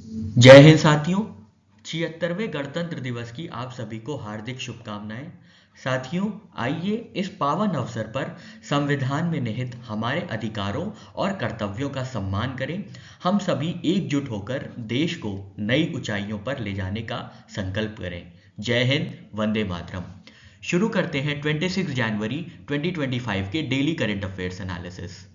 जय हिंद साथियों। 76वें गणतंत्र दिवस की आप सभी को हार्दिक शुभकामनाएं। साथियों, आइए इस पावन अवसर पर संविधान में निहित हमारे अधिकारों और कर्तव्यों का सम्मान करें। हम सभी एकजुट होकर देश को नई ऊंचाइयों पर ले जाने का संकल्प करें। जय हिंद, वंदे मातरम। शुरू करते हैं 26 जनवरी 2025 के डेली करंट अफेयर्स एनालिसिस।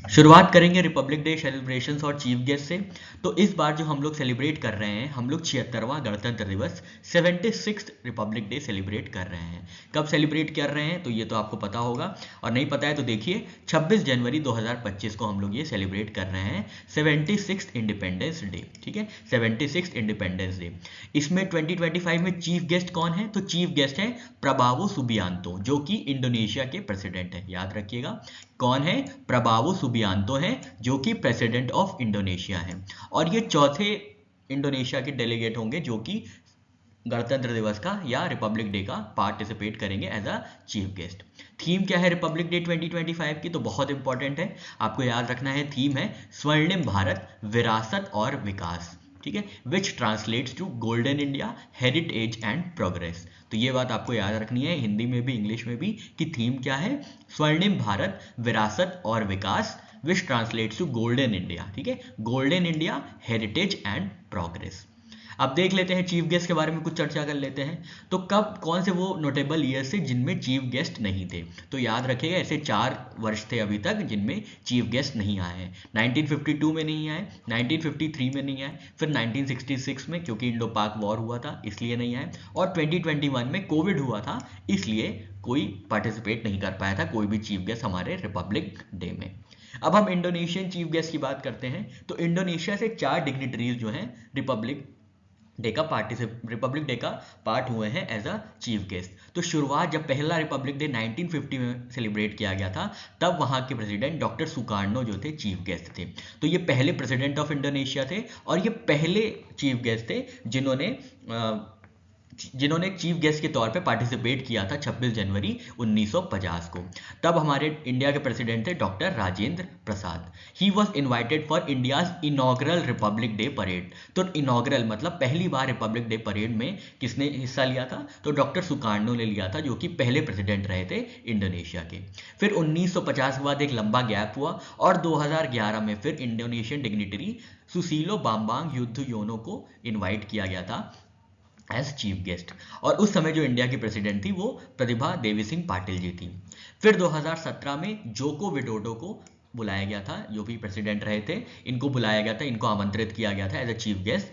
शुरुआत करेंगे रिपब्लिक डे सेलिब्रेशंस और चीफ गेस्ट से। तो इस बार जो हम लोग सेलिब्रेट कर रहे हैं, हम लोग 76वां गणतंत्र दिवस 76th रिपब्लिक डे सेलिब्रेट कर रहे हैं। कब सेलिब्रेट कर रहे हैं तो ये तो आपको पता होगा, और नहीं पता है तो देखिए 26 जनवरी 2025 को हम लोग ये सेलिब्रेट कर रहे हैं 76th इंडिपेंडेंस डे। ठीक है, 76th इंडिपेंडेंस डे। इसमें 2025 में चीफ गेस्ट कौन है? तो चीफ गेस्ट है प्रबावो सुबियांतो, जो कि इंडोनेशिया के प्रेसिडेंट है। याद रखिएगा, कौन है? प्रबावो सुबियांतो है, जो कि प्रेसिडेंट ऑफ इंडोनेशिया है। और ये चौथे इंडोनेशिया के डेलीगेट होंगे जो कि गणतंत्र दिवस का या रिपब्लिक डे का पार्टिसिपेट करेंगे as a chief guest. Theme क्या है रिपब्लिक डे 2025 की? तो बहुत इंपॉर्टेंट है, आपको याद रखना है। थीम है स्वर्णिम भारत, विरासत और विकास। ठीक है, which translates to golden India, heritage and progress. तो ये बात आपको याद रखनी है हिंदी में भी इंग्लिश में भी, कि थीम क्या है? स्वर्णिम भारत, विरासत और विकास, विच ट्रांसलेट्स टू गोल्डन इंडिया। ठीक है, golden India, heritage and progress. अब देख लेते हैं चीफ गेस्ट के बारे में, कुछ चर्चा कर लेते हैं। तो कब कौन से वो नोटेबल ईयर्स थे जिनमें चीफ गेस्ट नहीं थे? तो याद रखिएगा, ऐसे 4 वर्ष थे अभी तक जिनमें चीफ गेस्ट नहीं आए हैं। 1952 में नहीं आए, 1953 में नहीं आए, फिर 1966 में क्योंकि इंडो पाक वॉर हुआ था इसलिए नहीं आए, और 2021 में कोविड हुआ था इसलिए कोई पार्टिसिपेट नहीं कर पाया था, कोई भी चीफ गेस्ट हमारे रिपब्लिक डे में। अब हम इंडोनेशियन चीफ गेस्ट की बात करते हैं। तो इंडोनेशिया से 4 डिग्निटरीज जो हैं रिपब्लिक डे का पार्ट हुए हैं एज अ चीफ गेस्ट। तो शुरुआत जब पहला रिपब्लिक डे 1950 में सेलिब्रेट किया गया था, तब वहां के प्रेसिडेंट डॉक्टर सुकार्नो जो थे चीफ गेस्ट थे। तो ये पहले प्रेसिडेंट ऑफ इंडोनेशिया थे और ये पहले चीफ गेस्ट थे जिन्होंने चीफ गेस्ट के तौर पे पार्टिसिपेट किया था 26 जनवरी 1950 को। तब हमारे इंडिया के प्रेसिडेंट थे doctor Rajendra Prasad. He was invited for India's inaugural Republic Day parade. तो इनॉग्रल मतलब पहली बार रिपब्लिक डे परेड में किसने हिस्सा लिया था? तो डॉक्टर सुकार्नो ने लिया था, जो कि पहले प्रेसिडेंट रहे थे इंडोनेशिया के। फिर 1950 के बाद एक लंबा गैप हुआ और 2011 में फिर इंडोनेशियन डिग्निटरी सुसीलो बाम्बांग युद्धयोनो को इन्वाइट किया गया था एज चीफ गेस्ट। और उस समय जो इंडिया की प्रेसिडेंट थी वो प्रतिभा देवी सिंह पाटिल जी थी। फिर 2017 में जोको विडोडो को बुलाया गया था, जो भी प्रेसिडेंट रहे थे, इनको बुलाया गया था, इनको आमंत्रित किया गया था as a chief guest.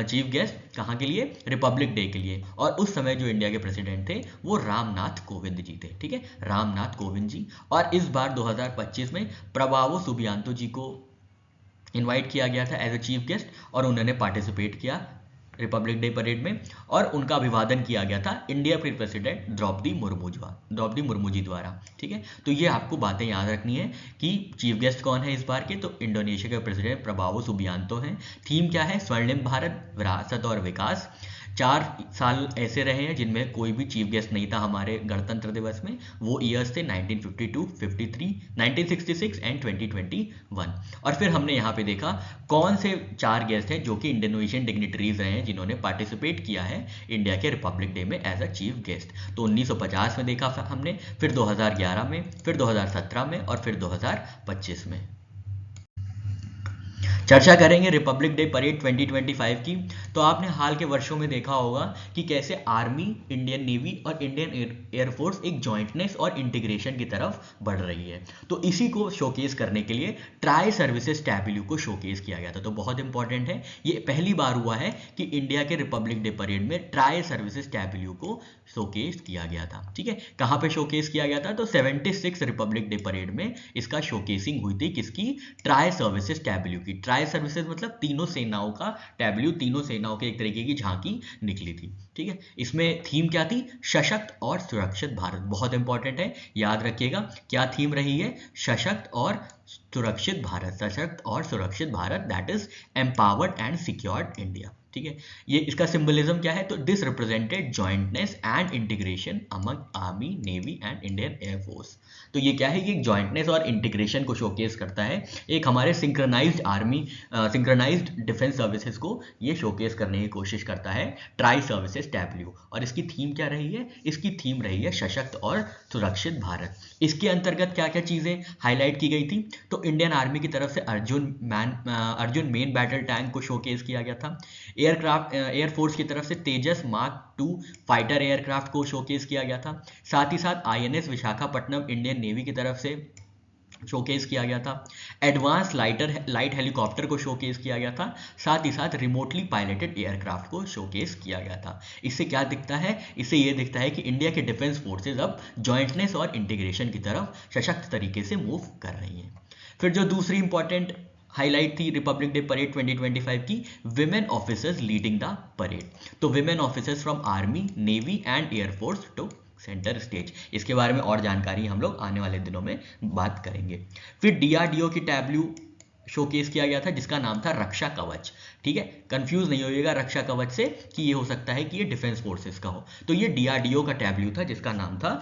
Chief guest कहाँ के लिए? रिपब्लिक डे के लिए। और उस समय जो इंडिया के प्रेसिडेंट थे वो रामनाथ कोविंद जी थे। ठीक है, रामनाथ कोविंद जी। और इस बार 2025 में प्रभावो सुबियांतो जी को इनवाइट किया गया था एज अ चीफ गेस्ट, और उन्होंने पार्टिसिपेट किया रिपब्लिक डे परेड में, और उनका अभिवादन किया गया था इंडिया के प्रेसिडेंट द्रौपदी मुर्मू जी द्वारा। ठीक है, तो ये आपको बातें याद रखनी है कि चीफ गेस्ट कौन है इस बार के। तो इंडोनेशिया के प्रेसिडेंट प्रभावो सुबियांतो हैं। थीम क्या है? स्वर्णिम भारत, विरासत और विकास। 4 साल ऐसे रहे हैं जिनमें कोई भी चीफ गेस्ट नहीं था हमारे गणतंत्र दिवस में। वो ईयर्स थे 1952, 53, 1966 एंड 2021। और फिर हमने यहाँ पे देखा कौन से 4 गेस्ट हैं जो कि इंडोनेशियन डिग्निटरीज रहे हैं जिन्होंने पार्टिसिपेट किया है इंडिया के रिपब्लिक डे में एज अ चीफ गेस्ट। तो 1950 में देखा हमने, फिर 2011 में, फिर 2017 में और फिर 2025 में। चर्चा करेंगे रिपब्लिक डे परेड 2025 की। तो आपने हाल के वर्षों में देखा होगा कि कैसे आर्मी, इंडियन नेवी और इंडियन एयरफोर्स एक जॉइंटनेस और इंटीग्रेशन की तरफ बढ़ रही है। तो इसी को शोकेस करने के लिए ट्राई सर्विसेज टैब्ल्यू को शोकेस किया गया था। तो बहुत इंपॉर्टेंट है, ये पहली बार हुआ है कि इंडिया के रिपब्लिक डे परेड में ट्राई सर्विसेज टैब्ल्यू को शोकेस किया गया था। ठीक है, कहाँ पे शोकेस किया गया था? तो 76 रिपब्लिक डे परेड में इसका शोकेसिंग हुई थी। किसकी? ट्राई सर्विसेज टैब्ल्यू की। ट्राई सर्विसेज मतलब तीनों सेनाओं का टैब्ल्यू, तीनों सेनाओं के एक तरीके की झांकी निकली थी। ठीक है, इसमें थीम क्या थी? सशक्त और सुरक्षित भारत। बहुत इंपॉर्टेंट है, याद रखिएगा क्या थीम रही है? सशक्त और सुरक्षित भारत। सशक्त और सुरक्षित Bharat, that is empowered and secured India. ठीक है। ये इसका सिंबलिज्म क्या है, तो this represented jointness and integration among army, navy and Indian air force. तो ये क्या है, ये जॉइंटनेस और इंटीग्रेशन को शोकेस करता है, एक हमारे synchronised army, synchronised defence services को ये शोकेस करने की कोशिश करता है ट्राई सर्विसेज टैब्ल्यू। और इसकी थीम क्या रही है, इसकी थीम रही है सशक्त और सुरक्षित भारत। इसके अंतर्गत क्या क्या चीजें हाईलाइट की गई थी, तो इंडियन आर्मी की तरफ से अर्जुन मेन बैटल टैंक को शोकेस किया गया था। एयरफोर्स की तरफ से तेजस मार्क 2 फाइटर एयरक्राफ्ट को शोकेस किया गया था। साथ ही साथ आईएनएस विशाखापट्टनम इंडियन नेवी की तरफ से शोकेस किया गया था। एडवांस लाइट हेलीकॉप्टर को शोकेस किया गया था। साथ ही साथ रिमोटली पायलटेड एयरक्राफ्ट को शोकेस किया गया था। इससे क्या दिखता है, इससे ये दिखता है कि इंडिया के डिफेंस फोर्सेज अब जॉइंटनेस और इंटीग्रेशन की तरफ सशक्त तरीके से मूव कर रही हैं। फिर जो दूसरी इंपॉर्टेंट हाईलाइट थी रिपब्लिक डे परेड 2025 की, women officers leading the parade. तो women officers from army, navy and air force to centre stage. इसके बारे में और जानकारी हम लोग आने वाले दिनों में बात करेंगे। फिर डीआरडीओ की टैब्ल्यू शोकेस किया गया था जिसका नाम था रक्षा कवच। ठीक है, कंफ्यूज नहीं होइएगा रक्षा कवच से कि ये हो सकता है कि ये डिफेंस फोर्सेस का हो। तो ये डीआरडीओ का टैब्ल्यू था जिसका नाम था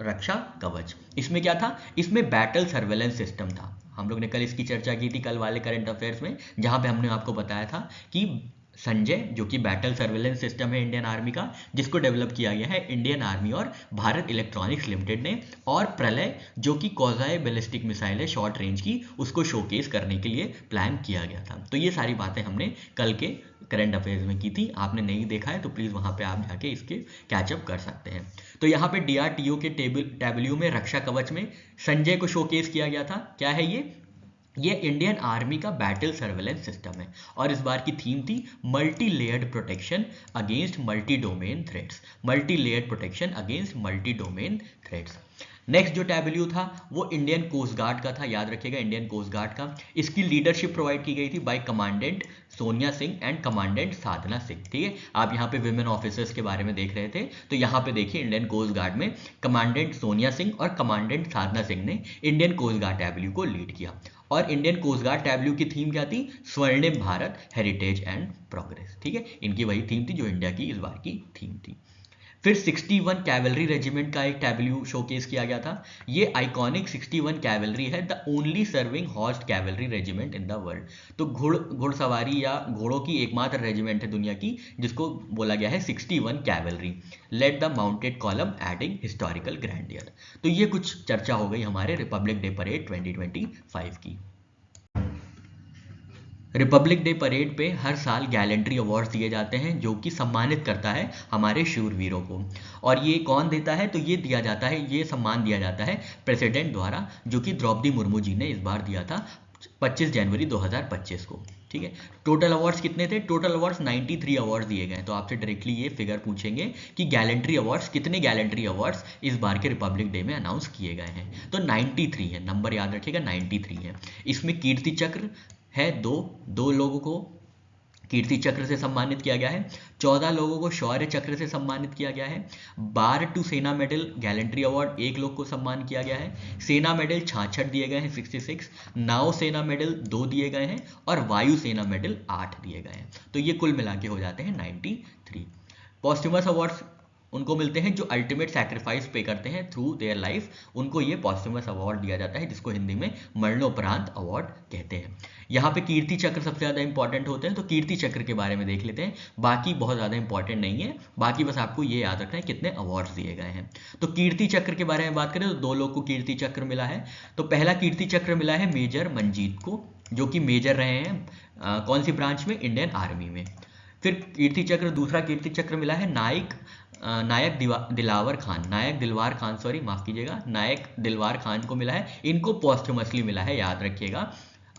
रक्षा कवच। इसमें क्या था, इसमें बैटल सर्वेलेंस सिस्टम था। हम लोग ने कल इसकी चर्चा की थी कल वाले करंट अफेयर्स में, जहां पे हमने आपको बताया था कि संजय जो कि बैटल सर्वेलेंस सिस्टम है इंडियन आर्मी का, जिसको डेवलप किया गया है इंडियन आर्मी और भारत इलेक्ट्रॉनिक्स लिमिटेड ने, और प्रलय जो कि कौजाई बैलिस्टिक मिसाइल है शॉर्ट रेंज की, उसको शोकेस करने के लिए प्लान किया गया था। तो ये सारी बातें हमने कल के करंट अफेयर्स में की थी। आपने नहीं देखा है तो प्लीज वहां पे आप जाके इसके कैचअप कर सकते हैं। तो यहाँ पे डीआरडीओ के टैब्ल्यू में रक्षा कवच में संजय को शोकेस किया गया था। क्या है ये इंडियन आर्मी का बैटल सर्वेलेंस सिस्टम है और इस बार की थीम थी multi layered protection against multi domain threats. Multi layered protection against multi domain threats. Next जो टैब्ल्यू था वो इंडियन कोस्ट गार्ड का था, याद रखिएगा इंडियन कोस्ट गार्ड का। इसकी लीडरशिप प्रोवाइड की गई थी by commandant Sonia Singh and commandant Sadhana Singh. ठीक है, आप यहाँ पे विमेन ऑफिसर्स के बारे में देख रहे थे, तो यहाँ पे देखिए इंडियन कोस्ट गार्ड में कमांडेंट सोनिया सिंह और कमांडेंट साधना सिंह ने इंडियन कोस्ट गार्ड टैब्ल्यू को लीड किया। और इंडियन कोस्ट गार्ड टैब्ल्यू की थीम क्या थी, स्वर्णिम भारत, हेरिटेज एंड प्रोग्रेस। ठीक है, इनकी वही थीम थी जो इंडिया की इस बार की थीम थी। फिर 61 कैवलरी रेजिमेंट का एक टैब्ल्यू शोकेस किया गया था। ये आइकॉनिक 61 कैवलरी है, the only serving horse cavalry regiment in the world. तो घुड़सवारी या घोड़ों की एकमात्र रेजिमेंट है दुनिया की जिसको बोला गया है 61 cavalry, let the mounted column adding historical grandeur. तो ये कुछ चर्चा हो गई हमारे रिपब्लिक डे परेड 2025 की। रिपब्लिक डे परेड पे हर साल गैलेंट्री अवार्ड्स दिए जाते हैं जो कि सम्मानित करता है हमारे शूरवीरों को। और ये कौन देता है, तो ये दिया जाता है, ये सम्मान दिया जाता है प्रेसिडेंट द्वारा, जो कि द्रौपदी मुर्मू जी ने इस बार दिया था 25 जनवरी 2025 को। ठीक है, टोटल अवार्ड्स कितने थे, टोटल अवार्ड्स 93 अवार्ड्स दिए गए। तो आपसे डायरेक्टली ये फिगर पूछेंगे कि गैलेंट्री अवार्ड्स कितने, गैलेंट्री अवार्ड्स इस बार के रिपब्लिक डे में अनाउंस किए गए हैं। तो 93 है, नंबर याद रखिएगा 93 है। इसमें कीर्ति चक्र है, दो लोगों को कीर्ति चक्र से सम्मानित किया गया है, 14 लोगों को शौर्य चक्र से सम्मानित किया गया है, बार टू सेना मेडल गैलेंट्री अवार्ड 1 लोग को सम्मान किया गया है, सेना मेडल 66 दिए गए हैं 66, नाव सेना मेडल 2 दिए गए हैं और वायु सेना मेडल 8 दिए गए हैं। तो ये कुल मिला के हो जाते हैं 93। पॉस्ट्यूमस अवार्ड्स उनको मिलते हैं जो अल्टीमेट सैक्रिफाइस पे करते हैं थ्रू देयर लाइफ, उनको ये पॉस्ट्यूमस अवार्ड दिया जाता है जिसको हिंदी में मरणोपरांत अवार्ड कहते हैं। यहाँ पे कीर्ति चक्र सबसे ज़्यादा इंपॉर्टेंट होते हैं, तो कीर्ति चक्र के बारे में देख लेते हैं, बाकी बहुत ज़्यादा इंपॉर्टेंट नहीं है, बाकी बस आपको ये याद रखना है कितने अवार्ड्स दिए गए हैं। तो कीर्ति चक्र के बारे में बात करें तो 2 लोग को कीर्ति चक्र मिला है। तो पहला कीर्ति चक्र मिला है मेजर मंजीत को, जो कि मेजर रहे हैं कौन सी ब्रांच में, इंडियन आर्मी में। फिर कीर्ति चक्र, दूसरा कीर्ति चक्र मिला है नायक दिलवार खान, सॉरी माफ कीजिएगा, नायक दिलवार खान को मिला है। इनको पोस्टमसली मिला है, याद रखिएगा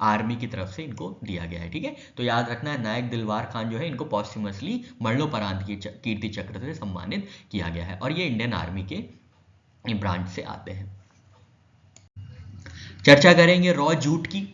आर्मी की तरफ से इनको दिया गया है। ठीक है, तो याद रखना है नायक दिलवार खान जो है इनको पोस्टमसली मरणोपरांत की कीर्ति चक्र से सम्मानित किया गया है और ये इंडियन आर्मी के ब्रांच से आते हैं। चर्चा करेंगे रॉ जूट की,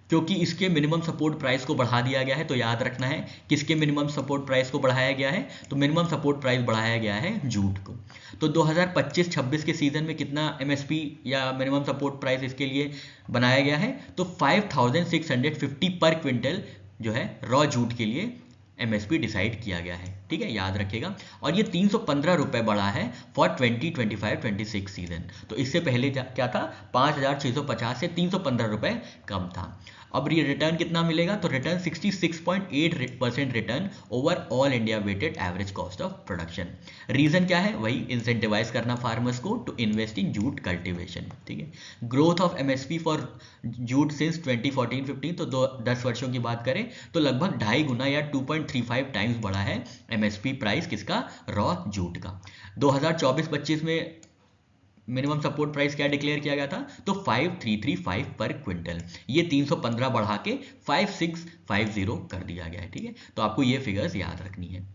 क्योंकि इसके मिनिमम सपोर्ट प्राइस को बढ़ा दिया गया है। तो याद रखना है किसके मिनिमम सपोर्ट प्राइस को बढ़ाया गया है, तो मिनिमम सपोर्ट प्राइस बढ़ाया गया है जूट को। तो 2025-26 के सीजन में कितना एमएसपी या मिनिमम सपोर्ट प्राइस इसके लिए बनाया गया है, तो 5650 पर क्विंटल जो है रॉ जूट के लिए एमएसपी डिसाइड किया गया है, ठीक है, याद रखिएगा। और ये 315 रुपये बढ़ा है फॉर 2025-26 सीजन। तो इससे पहले क्या था, 5,650 से 315 रुपये कम था। अब रिटर्न कितना मिलेगा, तो return 66.8% return overall India weighted average cost of production. Reason क्या है, वही इंसेंटिवाइज करना फार्मर्स को to invest in jute cultivation, ठीक है। Growth of MSP for jute since 2014-15, तो 10 वर्षों की बात करें तो लगभग 2.5 गुना या 2.35 टाइम्स बढ़ा है एमएसपी प्राइस किसका, रॉ जूट का। 2024-25 में मिनिमम सपोर्ट प्राइस क्या डिक्लेयर किया गया था, तो 5335 पर क्विंटल। ये 315 बढ़ा के 5650 कर दिया गया है, ठीक है। तो आपको ये फिगर्स याद रखनी है।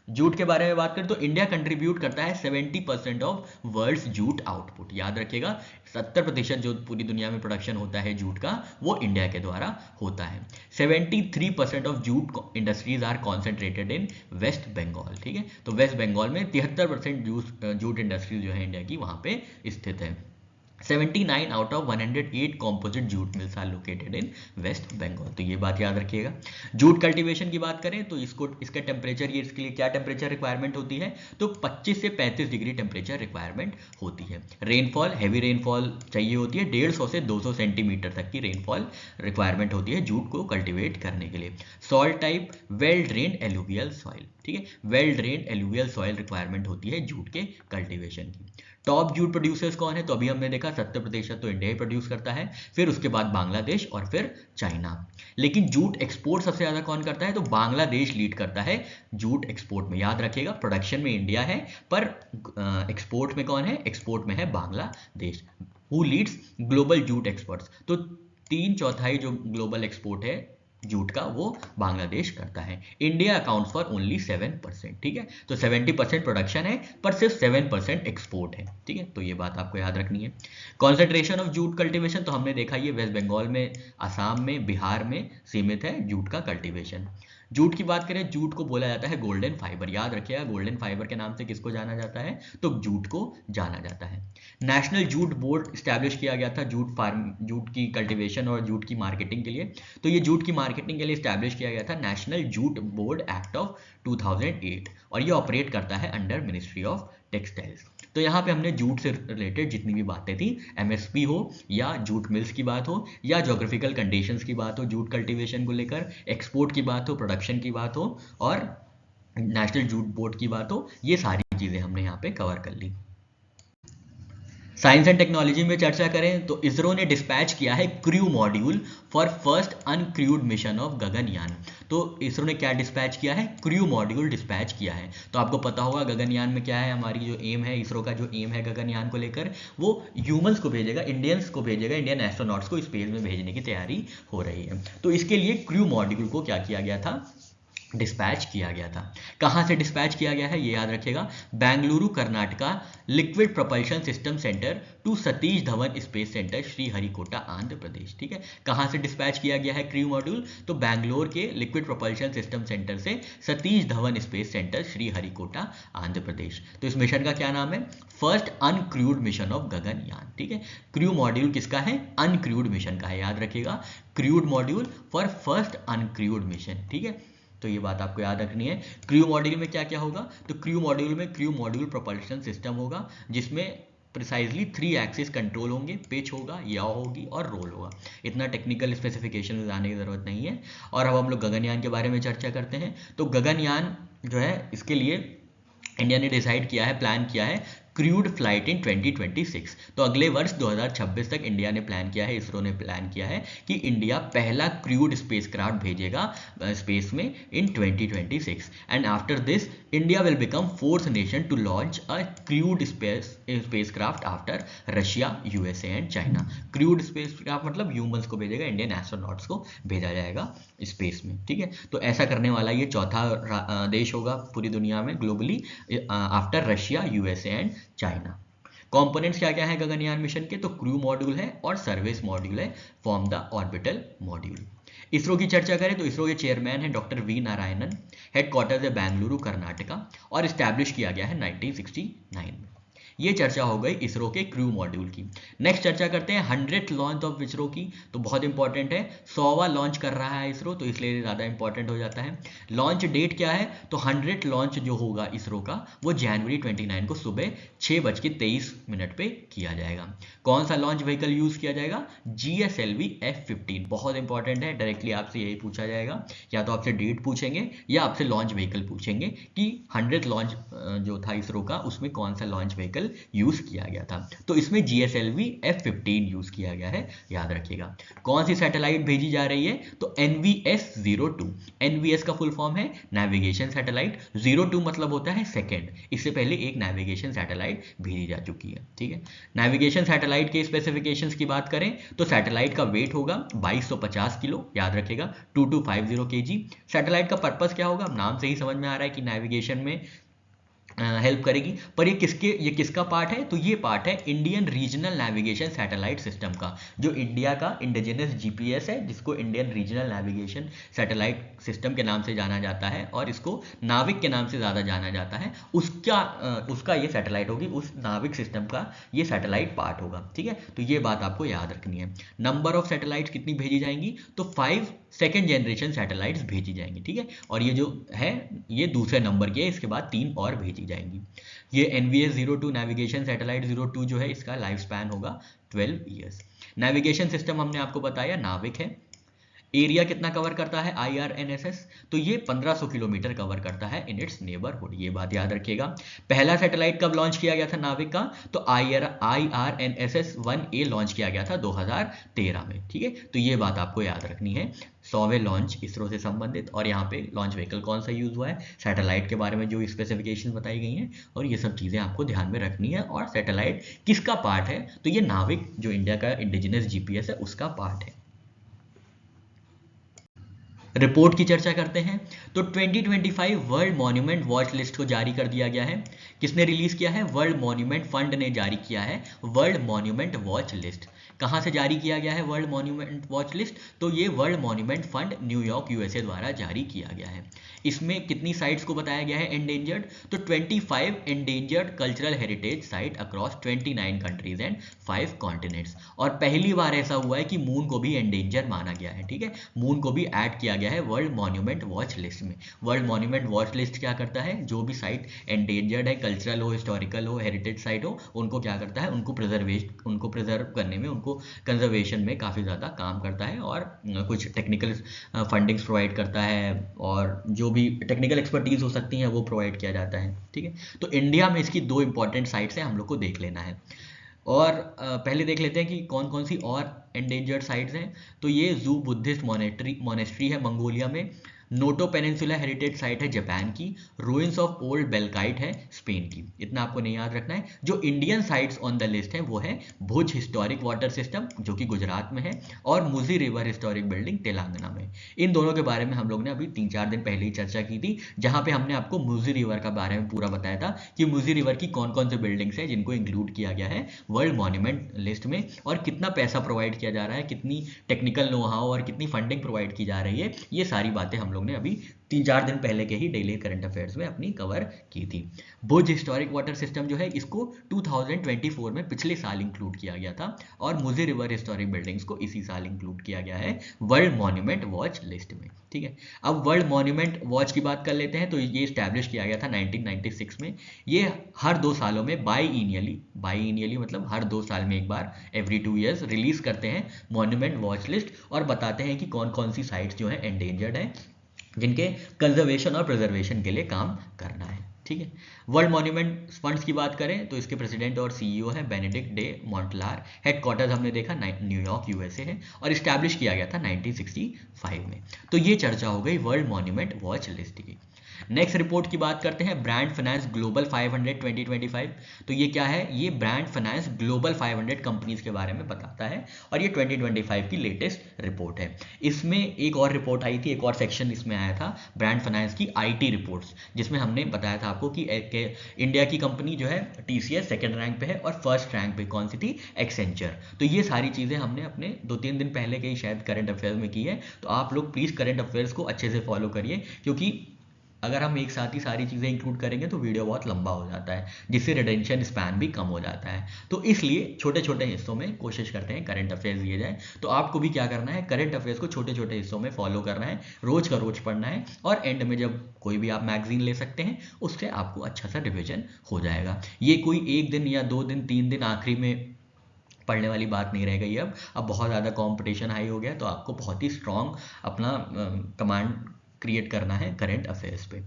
जूट के बारे में बात करें तो इंडिया कंट्रीब्यूट करता है 70% ऑफ वर्ल्ड्स जूट आउटपुट। याद रखिएगा 70% जो पूरी दुनिया में प्रोडक्शन होता है जूट का, वो इंडिया के द्वारा होता है। 73% of jute industries are concentrated in West Bengal, ठीक है। तो वेस्ट बंगाल में 73% जूट इंडस्ट्रीज जो है इंडिया की वहां पे स्थित है। 79 out of 108 composite jute mills are located in West Bengal. तो ये बात याद रखिएगा। जूट कल्टीवेशन की बात करें तो इसका टेम्परेचर, ये इसके लिए क्या टेम्परेचर रिक्वायरमेंट होती है, तो 25 से 35 डिग्री टेम्परेचर रिक्वायरमेंट होती है। रेनफॉल, हैवी रेनफॉल चाहिए होती है, 150 से 200 सेंटीमीटर तक की रेनफॉल रिक्वायरमेंट होती है जूट को कल्टिवेट करने के लिए। Soil type well drained alluvial soil, ठीक है, well drained alluvial soil requirement होती है जूट के कल्टीवेशन की। टॉप जूट प्रोड्यूसर्स कौन है, तो अभी हमने देखा 70% तो इंडिया ही प्रोड्यूस करता है, फिर उसके बाद बांग्लादेश और फिर चाइना। लेकिन जूट एक्सपोर्ट सबसे ज्यादा कौन करता है, तो बांग्लादेश लीड करता है जूट एक्सपोर्ट में। याद रखिएगा प्रोडक्शन में इंडिया है पर एक्सपोर्ट में कौन है, एक्सपोर्ट में है Bangladesh. Who Leeds global jute exports, तो 3/4 जो ग्लोबल एक्सपोर्ट है जूट का वो बांग्लादेश करता है। इंडिया अकाउंट्स फॉर ओनली 7%, ठीक है। तो 70% प्रोडक्शन है पर सिर्फ 7% एक्सपोर्ट है, ठीक है। तो ये बात आपको याद रखनी है। कॉन्सेंट्रेशन ऑफ जूट कल्टीवेशन, तो हमने देखा ये वेस्ट बंगाल में, असम में, बिहार में सीमित है जूट का कल्टीवेशन। जूट की बात करें, जूट को बोला जाता है गोल्डन फाइबर। याद रखिएगा गोल्डन फाइबर के नाम से किसको जाना जाता है, तो जूट को जाना जाता है। नेशनल जूट बोर्ड स्टैब्लिश किया गया था जूट की कल्टीवेशन और जूट की मार्केटिंग के लिए। तो ये जूट की मार्केटिंग के लिए स्टैब्लिश किया गया था national jute board act of 2008, और ये ऑपरेट करता है अंडर मिनिस्ट्री ऑफ टेक्सटाइल्स। तो यहाँ पे हमने जूट से रिलेटेड जितनी भी बातें थी, एमएसपी हो या जूट मिल्स की बात हो या ज्योग्राफिकल कंडीशंस की बात हो, जूट कल्टीवेशन को लेकर, एक्सपोर्ट की बात हो, प्रोडक्शन की बात हो और नेशनल जूट बोर्ड की बात हो, ये सारी चीजें हमने यहाँ पे कवर कर ली। साइंस एंड टेक्नोलॉजी में चर्चा करें तो इसरो ने डिस्पैच किया है crew module for first uncrewed mission of Gaganyaan. तो इसरो ने क्या डिस्पैच किया है, क्रू मॉड्यूल डिस्पैच किया है। तो आपको पता होगा गगनयान में क्या है, हमारी जो एम है, इसरो का जो एम है गगनयान को लेकर, वो ह्यूमंस को भेजेगा, इंडियंस को भेजेगा, इंडियन एस्ट्रोनॉट्स को स्पेस में भेजने की तैयारी हो रही है। तो इसके लिए क्रू मॉड्यूल को क्या किया गया था, डिस्पैच किया गया था। कहां से डिस्पैच किया गया है ये याद रखिएगा, Bengaluru Karnataka Liquid Propulsion System Centre to Satish Dhawan Space Centre Sriharikota Andhra Pradesh, ठीक है। कहां से डिस्पैच किया गया है क्रू मॉड्यूल, तो बैंगलोर के लिक्विड प्रोपल्शन सिस्टम सेंटर से सतीश धवन स्पेस सेंटर श्रीहरिकोटा आंध्र प्रदेश। तो इस मिशन का क्या नाम है, first uncrewed mission of Gaganyaan, ठीक है। क्रू मॉड्यूल किसका है, अनक्रूड मिशन का है, याद रखिएगा crude module for first uncrewed mission, ठीक है। तो ये बात आपको याद रखनी है। क्रू मॉड्यूल में क्या क्या होगा, तो क्रू मॉड्यूल में क्रू मॉड्यूल प्रोपल्शन सिस्टम होगा जिसमें प्रिसाइजली 3 एक्सिस कंट्रोल होंगे, पिच होगा, याव होगी और रोल होगा। इतना टेक्निकल स्पेसिफिकेशन में जाने की जरूरत नहीं है। और अब हम लोग गगनयान के बारे में चर्चा करते हैं। तो गगनयान जो है इसके लिए इंडिया ने डिसाइड किया है, प्लान किया है क्रूड फ्लाइट इन 2026। तो अगले वर्ष 2026 तक इंडिया ने प्लान किया है, इसरो ने प्लान किया है कि इंडिया पहला क्रूड स्पेसक्राफ्ट भेजेगा स्पेस में in 2026 and after this India will become fourth nation to launch a crewed spacecraft after Russia, USA and China. Crewed spacecraft मतलब ह्यूमंस को भेजेगा, इंडियन एस्ट्रोनॉट्स को भेजा जाएगा स्पेस में, ठीक है। तो ऐसा करने वाला ये चौथा देश होगा पूरी दुनिया में globally after Russia, USA and China. Components क्या क्या है गगनयान मिशन के, तो क्रू मॉड्यूल है और सर्विस मॉड्यूल है, form the orbital module. ISRO की चर्चा करें तो इसरो के चेयरमैन है डॉक्टर वी नारायणन, हेडक्वार्टर्स है बेंगलुरु कर्नाटका और स्टैब्लिश किया गया है 1969 में। ये चर्चा हो गई इसरो के क्रू मॉड्यूल की। नेक्स्ट चर्चा करते हैं 100th लॉन्च ऑफ इसरो की। तो बहुत इंपॉर्टेंट है, 100वां लॉन्च कर रहा है इसरो, तो इसलिए ज़्यादा इंपॉर्टेंट हो जाता है। लॉन्च डेट क्या है, तो 100th लॉन्च जो होगा इसरो का वो जनवरी 29 को सुबह 6:23 पे किया जाएगा। कौन सा लॉन्च व्हीकल यूज़ किया जाएगा, GSLV F-15। बहुत इंपॉर्टेंट है, डायरेक्टली आपसे यही पूछा जाएगा, या तो आपसे डेट पूछेंगे या आपसे लॉन्च व्हीकल पूछेंगे कि 100th लॉन्च जो था इसरो का उसमें कौन सा लॉन्च व्हीकल यूज़ किया गया था। तो इसमें GSLV F-15 यूज़ किया गया है, याद रखिएगा। कौन सी सैटेलाइट भेजी जा रही है, तो NVS-02। NVS का फुल फॉर्म है नेविगेशन सैटेलाइट, 02 मतलब होता है सेकेंड। इससे पहले एक नेविगेशन सैटेलाइट भेजी जा चुकी है, ठीक है। नेविगेशन सैटेलाइट के स्पेसिफिकेशंस की बात करें तो सैटेलाइट का वेट होगा 2250 किलो, याद रखेगा, 2250 kg। सैटेलाइट का पर्पस क्या होगा, नाम से ही समझ में आ रहा है कि नेविगेशन में हेल्प करेगी। पर ये किसका पार्ट है, तो ये पार्ट है Indian regional navigation satellite system का, जो इंडिया का इंडिजिनस GPS है, जिसको Indian regional navigation satellite system के नाम से जाना जाता है और इसको नाविक के नाम से ज़्यादा जाना जाता है। उसका ये सैटेलाइट होगी, उस नाविक सिस्टम का ये सैटेलाइट पार्ट होगा, ठीक है। तो ये बात आपको याद रखनी है। नंबर ऑफ सैटेलाइट कितनी भेजी जाएंगी, तो 5 सेकेंड जनरेशन सैटेलाइट्स भेजी जाएंगी, ठीक है। और ये जो है ये दूसरे नंबर की है, इसके बाद 3 और भेजी जाएंगी। ये NVS-02 नेविगेशन सैटेलाइट 02 जो है इसका लाइफ स्पैन होगा 12 ईयर्स। नेविगेशन सिस्टम हमने आपको बताया नाविक है। एरिया कितना कवर करता है IRNSS, तो ये 1500 किलोमीटर कवर करता है इन इट्स नेबरहुड, ये बात याद रखिएगा। पहला सैटेलाइट कब लॉन्च किया गया था नाविक का, तो IRNSS-1A लॉन्च किया गया था 2013 में, ठीक है। तो ये बात आपको याद रखनी है, 100वें लॉन्च इसरो से संबंधित, और यहाँ पे लॉन्च व्हीकल कौन सा यूज हुआ है, सैटेलाइट के बारे में जो स्पेसिफिकेशन बताई गई हैं, और ये सब चीज़ें आपको ध्यान में रखनी है। और सैटेलाइट किसका पार्ट है, तो ये नाविक जो इंडिया का इंडिजिनस GPS है उसका पार्ट है। रिपोर्ट की चर्चा करते हैं। तो 2025 वर्ल्ड मॉन्यूमेंट वॉच लिस्ट को जारी कर दिया गया है। किसने रिलीज किया है, वर्ल्ड मॉन्यूमेंट फंड ने जारी किया है वर्ल्ड मॉन्यूमेंट वॉच लिस्ट। कहाँ से जारी किया गया है वर्ल्ड मॉन्यूमेंट वॉच लिस्ट, तो ये world monument fund New York USA द्वारा जारी किया गया है। इसमें कितनी साइट्स को बताया गया है एंडेंजर्ड, तो 25 endangered cultural heritage site across 29 countries and 5 continents. और पहली बार ऐसा हुआ है कि मून को भी एंडेंजर माना गया है, ठीक है। मून को भी ऐड किया गया है वर्ल्ड मॉन्यूमेंट वॉच लिस्ट में। वर्ल्ड मॉन्यूमेंट वॉच लिस्ट क्या करता है, जो भी साइट एंडेंजर्ड है, कल्चरल हो, हिस्टोरिकल हो, हेरिटेज साइट हो, उनको क्या करता है, उनको प्रिजर्व करने में, उनको कंजर्वेशन में काफ़ी ज़्यादा काम करता है, और कुछ टेक्निकल फंडिंग्स प्रोवाइड करता है, और जो भी टेक्निकल एक्सपर्टीज हो सकती हैं वो प्रोवाइड किया जाता है, ठीक है। तो इंडिया में इसकी 2 इंपॉर्टेंट साइट्स हैं, हम लोग को देख लेना है। और पहले देख लेते हैं कि कौन कौन सी और एंडेंजर्ड साइट्स हैं। तो ये जू बुद्धिस्ट मोनेस्ट्री है मंगोलिया में, नोटो पेनिनसुला हेरिटेज साइट है जापान की, रूइंस ऑफ ओल्ड बेलकाइट है स्पेन की। इतना आपको नहीं याद रखना है। जो Indian sites on the list है वो है भुज हिस्टोरिक वाटर सिस्टम जो कि गुजरात में है, और मुजी रिवर हिस्टोरिक बिल्डिंग तेलंगाना में। इन दोनों के बारे में हम लोग ने अभी 3-4 दिन पहले ही चर्चा की थी, जहां पे हमने आपको मुजी रिवर का बारे में पूरा बताया था कि मुजी रिवर की कौन कौन से बिल्डिंग्स है जिनको इंक्लूड किया गया है वर्ल्ड मॉन्यूमेंट लिस्ट में, और कितना पैसा प्रोवाइड किया जा रहा है, कितनी टेक्निकल नो हाउ और कितनी फंडिंग प्रोवाइड की जा रही है। ये सारी बातें हम लोग ने अभी 3-4 दिन पहले के ही डेली करंट अफेयर्स में अपनी कवर की थी। भुज हिस्टोरिक वाटर सिस्टम जो है इसको 2024 में पिछले साल इंक्लूड किया गया था, और मुजी रिवर हिस्टोरिक बिल्डिंग्स को इसी साल इंक्लूड किया गया है वर्ल्ड मॉन्यूमेंट वॉच लिस्ट में, ठीक है। अब वर्ल्ड मॉन्यूमेंट वॉच की बात कर लेते हैं। तो ये स्टैब्लिश किया गया था 1996 में। ये हर 2 सालों में बाई मतलब हर 2 साल में एक बार, एवरी 2 ईयर्स रिलीज करते हैं मॉन्यूमेंट वॉच लिस्ट, और बताते हैं कि कौन कौन सी साइट्स जो है एंडेंजर्ड है, जिनके कंजर्वेशन और प्रिजर्वेशन के लिए काम करना है, ठीक है। वर्ल्ड मॉन्यूमेंट फंड्स की बात करें तो इसके प्रेसिडेंट और CEO है बेनेडिक्ट डे मोंटलार। हेडक्वार्टर्स हमने देखा न्यूयॉर्क USA है, और इस्टेब्लिश किया गया था 1965 में। तो ये चर्चा हो गई वर्ल्ड मॉन्यूमेंट वॉच लिस्ट की। नेक्स्ट रिपोर्ट की बात करते हैं ब्रांड फाइनेंस ग्लोबल 500 2025। तो ये क्या है, ये ब्रांड फाइनेंस ग्लोबल 500 कंपनीज के बारे में बताता है, और ये 2025 की लेटेस्ट रिपोर्ट है। इसमें एक और रिपोर्ट आई थी, एक और सेक्शन इसमें आया था ब्रांड फाइनेंस की IT रिपोर्ट्स, जिसमें हमने बताया था आपको कि इंडिया की कंपनी जो है TCS सेकेंड रैंक पे है, और फर्स्ट रैंक पे कौन सी थी, एक्सेंचर। तो ये सारी चीज़ें हमने अपने 2-3 दिन पहले के ही शायद करंट अफेयर्स में की है। तो आप लोग प्लीज़ करंट अफेयर्स को अच्छे से फॉलो करिए, क्योंकि अगर हम एक साथ ही सारी चीज़ें इंक्लूड करेंगे तो वीडियो बहुत लंबा हो जाता है, जिससे रिटेंशन स्पैन भी कम हो जाता है। तो इसलिए छोटे छोटे हिस्सों में कोशिश करते हैं करंट अफेयर्स दिए जाए। तो आपको भी क्या करना है, करंट अफेयर्स को छोटे छोटे हिस्सों में फॉलो करना है, रोज का रोज पढ़ना है, और एंड में जब कोई भी आप मैगजीन ले सकते हैं उससे आपको अच्छा सा रिविजन हो जाएगा। ये कोई 1 दिन या 2 दिन 3 दिन आखिरी में पढ़ने वाली बात नहीं रह गई। अब बहुत ज़्यादा कंपटीशन हाई हो गया, तो आपको बहुत ही स्ट्रॉन्ग अपना कमांड क्रिएट करना है करंट अफेयर्स पे।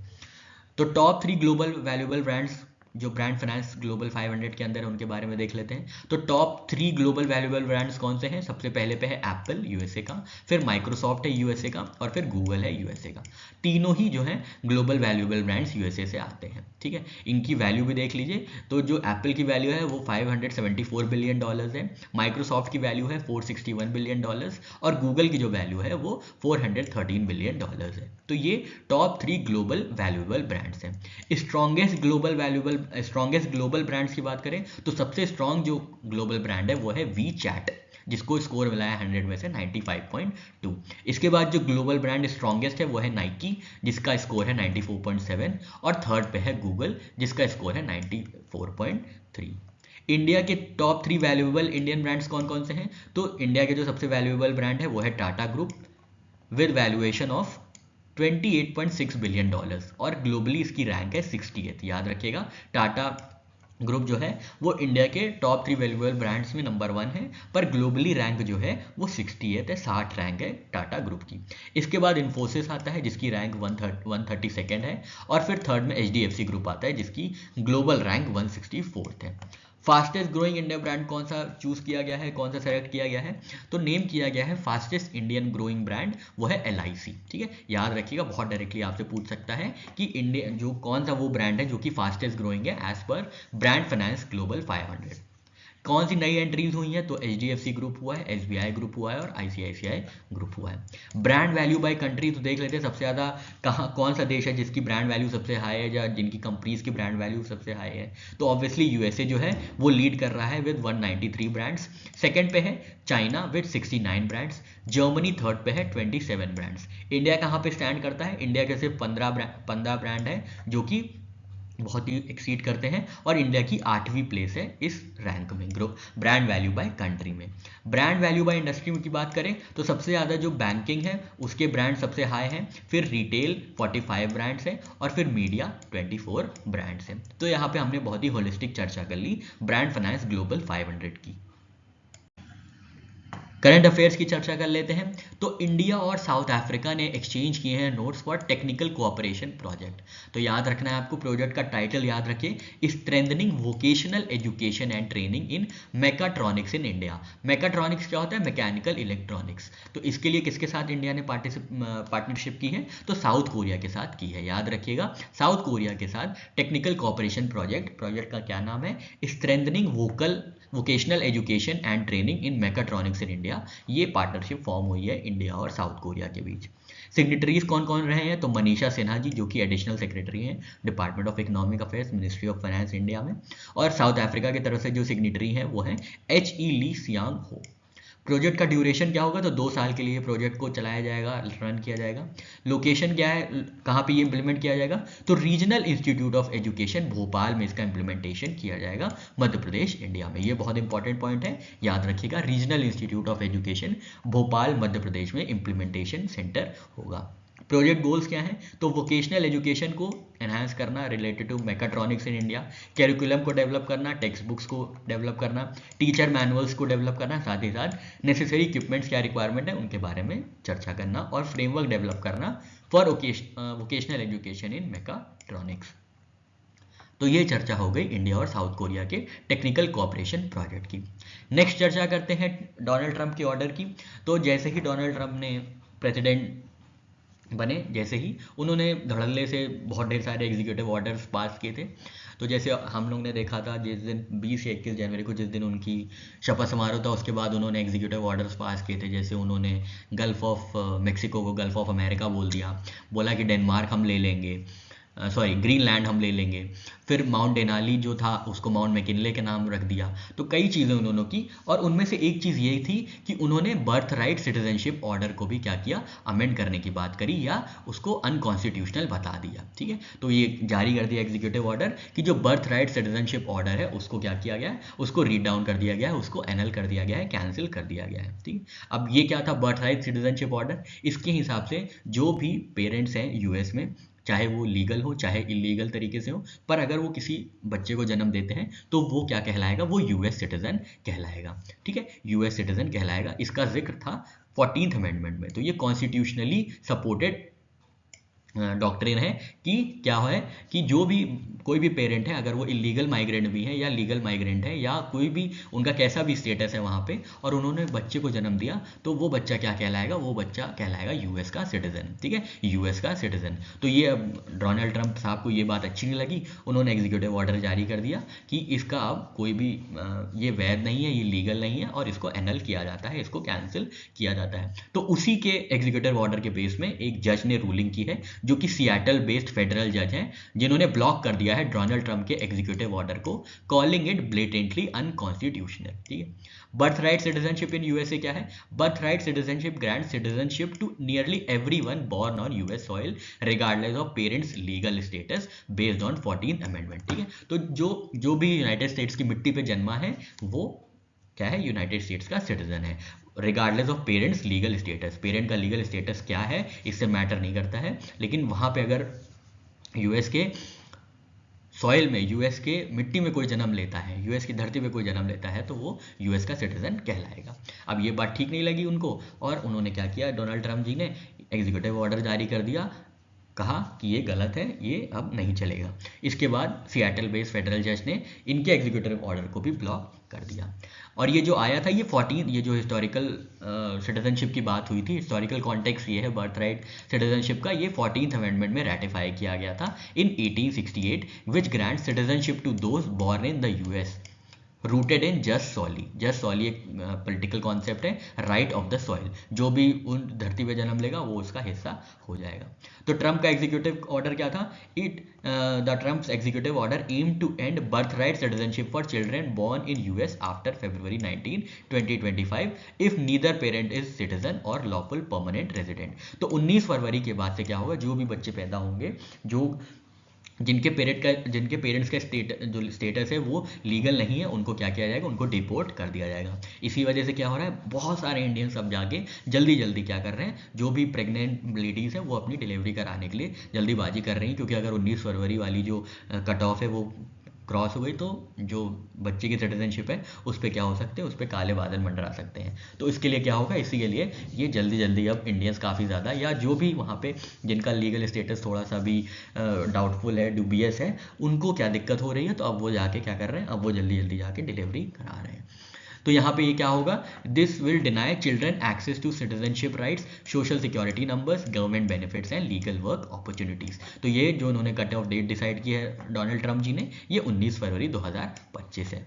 तो टॉप 3 ग्लोबल वैल्यूएबल ब्रांड्स जो ब्रांड फाइनेंस ग्लोबल 500 के अंदर है उनके बारे में देख लेते हैं। तो टॉप 3 ग्लोबल वैल्यूएबल ब्रांड्स कौन से हैं? सबसे पहले पे है एप्पल यूएसए का, फिर माइक्रोसॉफ्ट है यूएसए का, और फिर गूगल है यूएसए का। तीनों ही जो है ग्लोबल वैल्यूएबल ब्रांड्स यूएसए से आते हैं, ठीक है। इनकी वैल्यू भी देख लीजिए। तो जो एप्पल की वैल्यू है वो $574 बिलियन है, माइक्रोसॉफ्ट की वैल्यू है $461 बिलियन, और गूगल की जो वैल्यू है वो $413 बिलियन है। तो ये टॉप 3 ग्लोबल वैल्यूएबल ब्रांड्स हैं। स्ट्रॉन्गेस्ट ग्लोबल ब्रांड्स की बात करें तो सबसे स्ट्रॉन्ग जो ग्लोबल ब्रांड है वो है वी चैट, जिसको स्कोर मिला है 100 में से 95.2। इसके बाद जो ग्लोबल ब्रांड स्ट्रॉन्गेस्ट है वो है नाइकी, जिसका स्कोर है 94.7, और थर्ड पे है गूगल, जिसका स्कोर है 94.3। इंडिया के टॉप 3 वैल्यूएबल इंडियन ब्रांड्स कौन कौन से हैं? तो इंडिया के जो सबसे वैल्यूएबल ब्रांड है वो है Tata group, with valuation of $28.6 billion, और ग्लोबली इसकी रैंक है 60th। याद रखिएगा, टाटा ग्रुप जो है वो इंडिया के टॉप 3 वैल्यूएबल ब्रांड्स में नंबर 1 है, पर ग्लोबली रैंक जो है वो 60th है, 60 रैंक है टाटा ग्रुप की। इसके बाद इन्फोसिस आता है जिसकी रैंक 132nd है, और फिर थर्ड में HDFC ग्रुप आता है जिसकी ग्लोबल रैंक 164th है। फास्टेस्ट ग्रोइंग इंडिया ब्रांड कौन सा चूज किया गया है, कौन सा सेलेक्ट किया गया है? तो नेम किया गया है फास्टेस्ट इंडियन ग्रोइंग ब्रांड, वो है LIC, ठीक है। याद रखिएगा, बहुत डायरेक्टली आपसे पूछ सकता है कि इंडिया जो कौन सा वो ब्रांड है जो कि फास्टेस्ट ग्रोइंग है as per Brand Finance Global 500। कौन सी नई एंट्रीज हुई हैं? तो HDFC ग्रुप हुआ है, SBI ग्रुप हुआ है, और ICICI ग्रुप हुआ है। ब्रांड वैल्यू बाय कंट्री तो देख लेते हैं, सबसे ज़्यादा कौन सा देश है जिसकी ब्रांड वैल्यू सबसे हाई है, या जिनकी कंपनीज की ब्रांड वैल्यू सबसे हाई है? तो ऑब्वियसली USA जो है वो लीड कर रहा है विद 193 ब्रांड्स। सेकेंड पे है China with 69 brands. Germany third पे है 27 ब्रांड्स। इंडिया कहाँ पे स्टैंड करता है? इंडिया के सिर्फ 15 ब्रांड है जो कि बहुत ही एक्सीड करते हैं, और इंडिया की 8वीं प्लेस है इस रैंक में ब्रांड वैल्यू बाय कंट्री में। ब्रांड वैल्यू बाय इंडस्ट्री की बात करें तो सबसे ज़्यादा जो बैंकिंग है उसके ब्रांड सबसे हाई हैं, फिर रिटेल 45 ब्रांड्स हैं, और फिर मीडिया 24 ब्रांड्स हैं। तो यहाँ पे हमने बहुत ही होलिस्टिक चर्चा कर ली ब्रांड फाइनेंस ग्लोबल 500 की। करंट अफेयर्स की चर्चा कर लेते हैं। तो इंडिया और साउथ अफ्रीका ने एक्सचेंज किए हैं notes for technical cooperation project. तो याद रखना है आपको, प्रोजेक्ट का टाइटल याद रखिए, strengthening vocational education and training in mechatronics in India. Mechatronics क्या होता है? Mechanical electronics. तो इसके लिए किसके साथ इंडिया ने पार्टनरशिप की है? तो साउथ कोरिया के साथ की है। याद रखिएगा, साउथ कोरिया के साथ टेक्निकल कोऑपरेशन प्रोजेक्ट का क्या नाम है? Strengthening vocational education and training in mechatronics in India. ये पार्टनरशिप फॉर्म हुई है इंडिया और साउथ कोरिया के बीच। सिग्नेटरीज कौन कौन रहे हैं? तो मनीषा सिन्हा जी जो कि एडिशनल सेक्रेटरी हैं department of economic affairs, ministry of finance India में, और साउथ अफ्रीका की तरफ से जो सिग्नेटरी हैं वो हैं HE ली सियांग हो। प्रोजेक्ट का ड्यूरेशन क्या होगा? तो 2 साल के लिए प्रोजेक्ट को चलाया जाएगा, रन किया जाएगा। लोकेशन क्या है, कहाँ पे ये इंप्लीमेंट किया जाएगा? तो regional Institute of Education Bhopal में इसका इंप्लीमेंटेशन किया जाएगा, मध्य प्रदेश इंडिया में। ये बहुत इंपॉर्टेंट पॉइंट है, याद रखिएगा, Regional Institute of Education Bhopal Madhya Pradesh में इंप्लीमेंटेशन सेंटर होगा। प्रोजेक्ट गोल्स क्या हैं? तो वोकेशनल एजुकेशन को एनहांस करना related to mechatronics in India, curriculum को डेवलप करना, टेक्स्ट बुक्स को डेवलप करना, टीचर मैनुअल्स को डेवलप करना, साथ ही साथ नेसेसरी इक्विपमेंट्स क्या रिक्वायरमेंट है उनके बारे में चर्चा करना, और फ्रेमवर्क डेवलप करना for vocational education in mechatronics. तो ये चर्चा हो गई इंडिया और साउथ कोरिया के टेक्निकल कोऑपरेशन प्रोजेक्ट की। नेक्स्ट चर्चा करते हैं डोनाल्ड ट्रंप के ऑर्डर की। तो जैसे ही डोनाल्ड ट्रंप ने प्रेसिडेंट बने, जैसे ही उन्होंने धड़ल्ले से बहुत ढेर सारे एग्जीक्यूटिव ऑर्डर्स पास किए थे। तो जैसे हम लोग ने देखा था जिस दिन 20 या 21 जनवरी को जिस दिन उनकी शपथ समारोह था, उसके बाद उन्होंने एग्जीक्यूटिव ऑर्डर्स पास किए थे। जैसे उन्होंने गल्फ ऑफ मेक्सिको को गल्फ ऑफ अमेरिका बोल दिया, बोला कि डेनमार्क हम ले लेंगे, सॉरी ग्रीनलैंड हम ले लेंगे, फिर माउंट डेनाली जो था उसको माउंट मैकिनले के नाम रख दिया। तो कई चीज़ें उन्होंने की, और उनमें से एक चीज़ ये थी कि उन्होंने बर्थ राइट सिटीजनशिप ऑर्डर को भी क्या किया, अमेंड करने की बात करी या उसको अनकॉन्स्टिट्यूशनल बता दिया। ठीक है, तो ये जारी कर दिया एग्जीक्यूटिव ऑर्डर कि जो बर्थ राइट सिटीजनशिप ऑर्डर है उसको क्या किया गया है, उसको रीड डाउन कर दिया गया है, उसको एनल कर दिया गया है, कैंसिल कर दिया गया है। ठीक है, अब ये क्या था बर्थ राइट सिटीजनशिप ऑर्डर, इसके हिसाब से जो भी पेरेंट्स हैं यूएस में, चाहे वो लीगल हो चाहे इलीगल तरीके से हो, पर अगर वो किसी बच्चे को जन्म देते हैं तो वो क्या कहलाएगा, वो यूएस सिटीजन कहलाएगा। ठीक है, यूएस सिटीजन कहलाएगा। इसका जिक्र था 14th अमेंडमेंट में। तो ये कॉन्स्टिट्यूशनली सपोर्टेड डॉक्ट्रिन है कि क्या है कि जो भी कोई भी पेरेंट है, अगर वो इलीगल माइग्रेंट भी है या लीगल माइग्रेंट है या कोई भी उनका कैसा भी स्टेटस है वहाँ पे, और उन्होंने बच्चे को जन्म दिया, तो वो बच्चा क्या कहलाएगा, वो बच्चा कहलाएगा यूएस का सिटीजन। ठीक है, यूएस का सिटीजन। तो ये अब डोनाल्ड ट्रंप साहब को ये बात अच्छी नहीं लगी, उन्होंने एग्जीक्यूटिव ऑर्डर जारी कर दिया कि इसका अब कोई भी ये वैध नहीं है, ये लीगल नहीं है, और इसको एनल किया जाता है, इसको कैंसिल किया जाता है। तो उसी के एग्जीक्यूटिव ऑर्डर के बेस में एक जज ने रूलिंग की है, जो कि सिएटल बेस्ड फेडरल जज हैं, जिन्होंने ब्लॉक कर दिया है डोनाल्ड ट्रंप के एग्जीक्यूटिव ऑर्डर को, कॉलिंग इट ब्लेटेंटली अनकॉन्स्टिट्यूशनल। ठीक है, birthright citizenship in USA क्या है, birthright citizenship grant citizenship to nearly everyone born on US soil regardless of parents legal status based on 14th amendment. ठीक है, तो जो भी यूनाइटेड स्टेट्स की मिट्टी पे जन्मा है वो क्या है, यूनाइटेड स्टेट्स का सिटीजन है, regardless of parents legal status. Parent का लीगल स्टेटस क्या है इससे मैटर नहीं करता है, लेकिन वहाँ पे अगर यूएस के सॉइल में, यूएस के मिट्टी में कोई जन्म लेता है, यूएस की धरती पे कोई जन्म लेता है, तो वो यूएस का सिटीजन कहलाएगा। अब ये बात ठीक नहीं लगी उनको, और उन्होंने क्या किया, डोनाल्ड ट्रंप जी ने एग्जीक्यूटिव ऑर्डर जारी कर दिया, कहा कि ये गलत है, ये अब नहीं चलेगा। इसके बाद सिएटल बेस्ड फेडरल जज ने इनके एग्जीक्यूटिव ऑर्डर को भी ब्लॉक कर दिया। और ये जो आया था, ये जो हिस्टोरिकल सिटीजनशिप की बात हुई थी, हिस्टोरिकल कॉन्टेक्स्ट ये है बर्थ राइट सिटीजनशिप का, ये 14th अमेंडमेंट में रेटिफाई किया गया था in 1868, which grant citizenship to those born in the US rooted in jus soli. Jus soli एक पॉलिटिकल कॉन्सेप्ट है, राइट ऑफ द सॉइल, जो भी उन धरती पे जन्म लेगा वो उसका हिस्सा हो जाएगा। तो ट्रंप का एग्जीक्यूटिव ऑर्डर क्या था, the Trump's executive order aim to end birthright citizenship for children born in US after February 19, 2025 if neither parent is citizen और लॉफुल परमानेंट रेजिडेंट। तो 19 फरवरी के बाद से क्या होगा, जो भी बच्चे पैदा होंगे, जो जिनके पेरेंट्स का जो स्टेटस है वो लीगल नहीं है, उनको क्या किया जाएगा, उनको डिपोर्ट कर दिया जाएगा। इसी वजह से क्या हो रहा है, बहुत सारे इंडियंस अब जाके जल्दी क्या कर रहे हैं, जो भी प्रेग्नेंट लेडीज़ हैं वो अपनी डिलीवरी कराने के लिए जल्दीबाजी कर रही हैं, क्योंकि अगर 19 फरवरी वाली जो कट ऑफ है वो क्रॉस हो गई तो जो बच्चे की सिटीजनशिप है उस पर क्या हो सकते हैं, उस पर काले बादल मंडरा सकते हैं। तो इसके लिए क्या होगा, इसी के लिए ये जल्दी अब इंडियंस काफ़ी ज़्यादा, या जो भी वहाँ पे जिनका लीगल स्टेटस थोड़ा सा भी डाउटफुल है, डुबियस है, उनको क्या दिक्कत हो रही है, तो अब वो जाके क्या कर रहे हैं, अब वो जल्दी जाके डिलीवरी करा रहे हैं। तो यहाँ पे ये क्या होगा, this will deny children access to citizenship rights, social security numbers, government benefits and legal work opportunities. तो ये जो उन्होंने कट ऑफ डेट डिसाइड की है डोनाल्ड ट्रंप जी ने, ये 19 फरवरी 2025 है।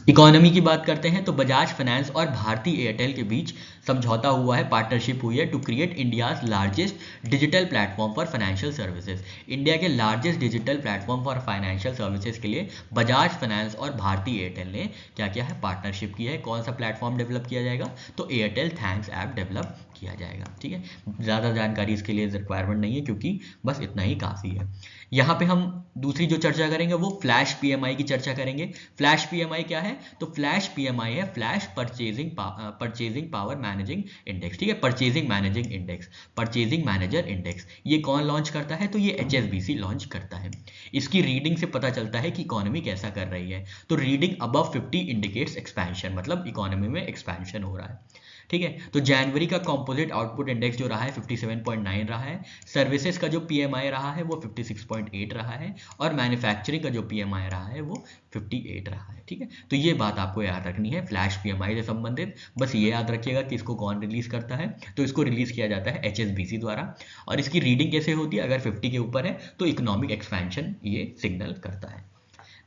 इकोनॉमी की बात करते हैं तो बजाज फाइनेंस और भारती एयरटेल के बीच समझौता हुआ है, पार्टनरशिप हुई है to create India's largest digital platform for financial services. India के largest digital platform for financial services के लिए बजाज फाइनेंस और भारती एयरटेल ने क्या किया है, पार्टनरशिप की है। कौन सा प्लेटफॉर्म डेवलप किया जाएगा, तो एयरटेल थैंक्स ऐप डेवलप किया जाएगा। ठीक है, ज़्यादा जानकारी इसके लिए रिक्वायरमेंट नहीं है, क्योंकि बस इतना ही काफ़ी है। यहाँ पे हम दूसरी जो चर्चा करेंगे वो फ्लैश पीएमआई की चर्चा करेंगे। फ्लैश पीएमआई क्या है, तो फ्लैश पीएमआई है flash purchasing power managing index. ठीक है, purchasing managing index, purchasing manager index. ये कौन लॉन्च करता है, तो ये HSBC लॉन्च करता है। इसकी रीडिंग से पता चलता है कि इकोनॉमी कैसा कर रही है। तो रीडिंग अबव 50 इंडिकेट्स एक्सपेंशन, मतलब इकोनॉमी में एक्सपेंशन हो रहा है। ठीक है, तो जनवरी का कंपोजिट आउटपुट इंडेक्स जो रहा है 57.9 रहा है, सर्विसेज का जो पीएमआई रहा है वो 56.8 रहा है, और मैन्युफैक्चरिंग का जो पीएमआई रहा है वो 58 रहा है। ठीक है, तो ये बात आपको याद रखनी है फ्लैश पीएमआई से संबंधित। बस ये याद रखिएगा कि इसको कौन रिलीज करता है, तो इसको रिलीज किया जाता है HSBC द्वारा। और इसकी रीडिंग कैसे होती है, अगर 50 के ऊपर है तो इकोनॉमिक एक्सपेंशन ये सिग्नल करता है।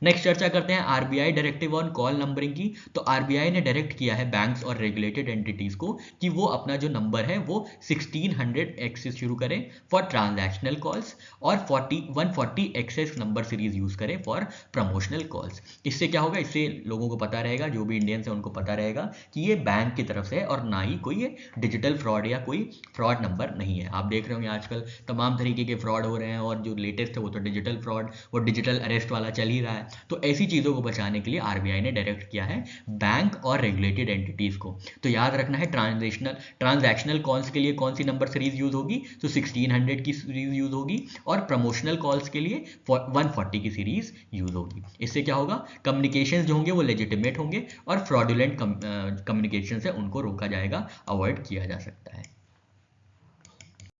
नेक्स्ट चर्चा करते हैं RBI directive on call numbering की। तो आरबीआई ने डायरेक्ट किया है बैंक्स और रेगुलेटेड एंटिटीज को कि वो अपना जो नंबर है वो 1600X से शुरू करें फॉर ट्रांजैक्शनल कॉल्स और 140XS नंबर सीरीज यूज करें फॉर प्रमोशनल कॉल्स। इससे क्या होगा, इससे लोगों को पता रहेगा, जो भी इंडियंस है उनको पता रहेगा कि ये बैंक की तरफ से है और ना ही कोई ये डिजिटल फ्रॉड या कोई फ्रॉड नंबर नहीं है। आप देख रहे होंगे आजकल तमाम तरीके के फ्रॉड हो रहे हैं और जो लेटेस्ट है वो तो डिजिटल फ्रॉड, वो डिजिटल अरेस्ट वाला चल ही रहा है। तो ऐसी चीज़ों को बचाने के लिए आरबीआई ने डायरेक्ट किया है बैंक और रेगुलेटेड एंटिटीज को। तो याद रखना है ट्रांजैक्शनल कॉल्स के लिए कौन सी नंबर सीरीज यूज होगी, तो 1600 की सीरीज यूज होगी और प्रमोशनल कॉल्स के लिए 140 की सीरीज यूज होगी। इससे क्या होगा, कम्युनिकेशन जो होंगे वो लेजिटिमेट होंगे और फ्रॉडुलेंट कम्युनिकेशन से उनको रोका जाएगा, अवॉइड किया जा सकता है।